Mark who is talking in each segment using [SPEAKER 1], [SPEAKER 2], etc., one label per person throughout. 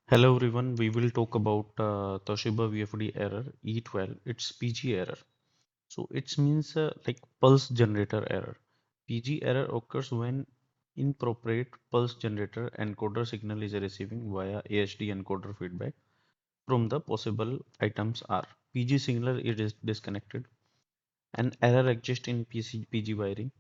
[SPEAKER 1] Hello everyone, we will talk about Toshiba VFD error E12. It's PG error. So it means like pulse generator error. PG error occurs when inappropriate pulse generator encoder signal is receiving via ASD encoder feedback from the possible items are PG signal is disconnected. An error exists in PG wiring.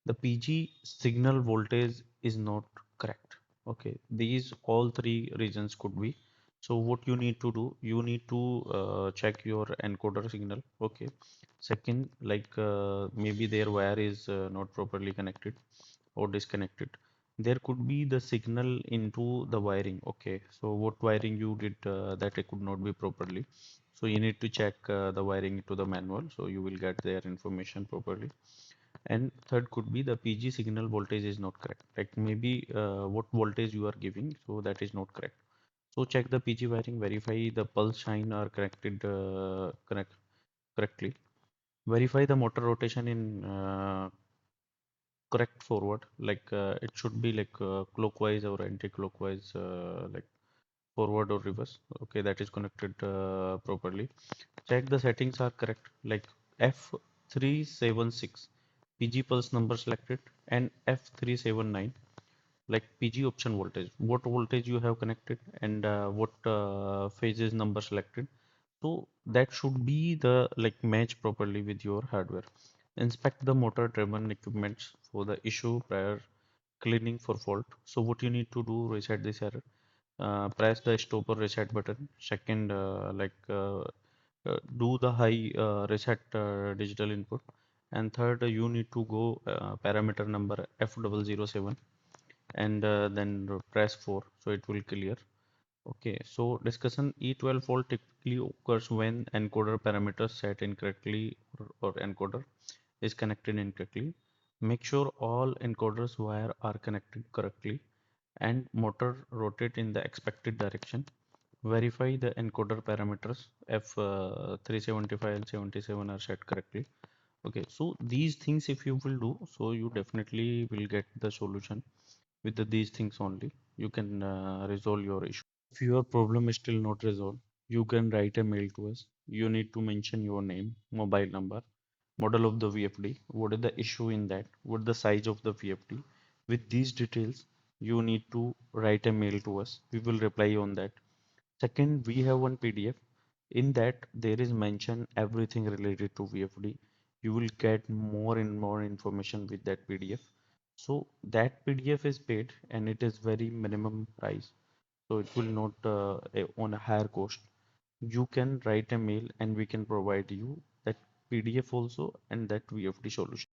[SPEAKER 1] The PG signal voltage is not correct. Okay, these all three reasons could be. So what you need to do, you need to check your encoder signal. Okay, second, like maybe their wire is not properly connected or disconnected. There could be the signal into the wiring. Okay, so what wiring you did that it could not be properly. So you need to check the wiring into the manual, so you will get their information properly. And third could be the PG signal voltage is not correct. Like maybe what voltage you are giving, so that is not correct. So check the PG wiring, verify the pulse shine are correctly. Verify the motor rotation in correct forward. Like it should be like clockwise or anti-clockwise, like forward or reverse. Okay, that is connected properly. Check the settings are correct, like F376 PG pulse number selected and F379 like PG option voltage. What voltage you have connected and what phases number selected. So that should be the like match properly with your hardware. Inspect the motor driven equipments for the issue prior cleaning for fault. So what you need to do, reset this error. Press the stop or reset button. Second, do the high reset digital input. And third, you need to go parameter number F007 and then press 4 so it will clear. Okay, so discussion E12 fault typically occurs when encoder parameters set incorrectly or encoder is connected incorrectly. Make sure all encoders wire are connected correctly and motor rotate in the expected direction. Verify the encoder parameters F375 and 77 are set correctly. Okay, so these things if you will do, so you definitely will get the solution with these things only. You can resolve your issue. If your problem is still not resolved, you can write a mail to us. You need to mention your name, mobile number, model of the VFD, what is the issue in that, what the size of the VFD. With these details, you need to write a mail to us. We will reply on that. Second, we have one PDF. In that, there is mention everything related to VFD. You will get more and more information with that PDF. So that PDF is paid and it is very minimum price. So it will not on a higher cost. You can write a mail and we can provide you that PDF also and that VFD solution.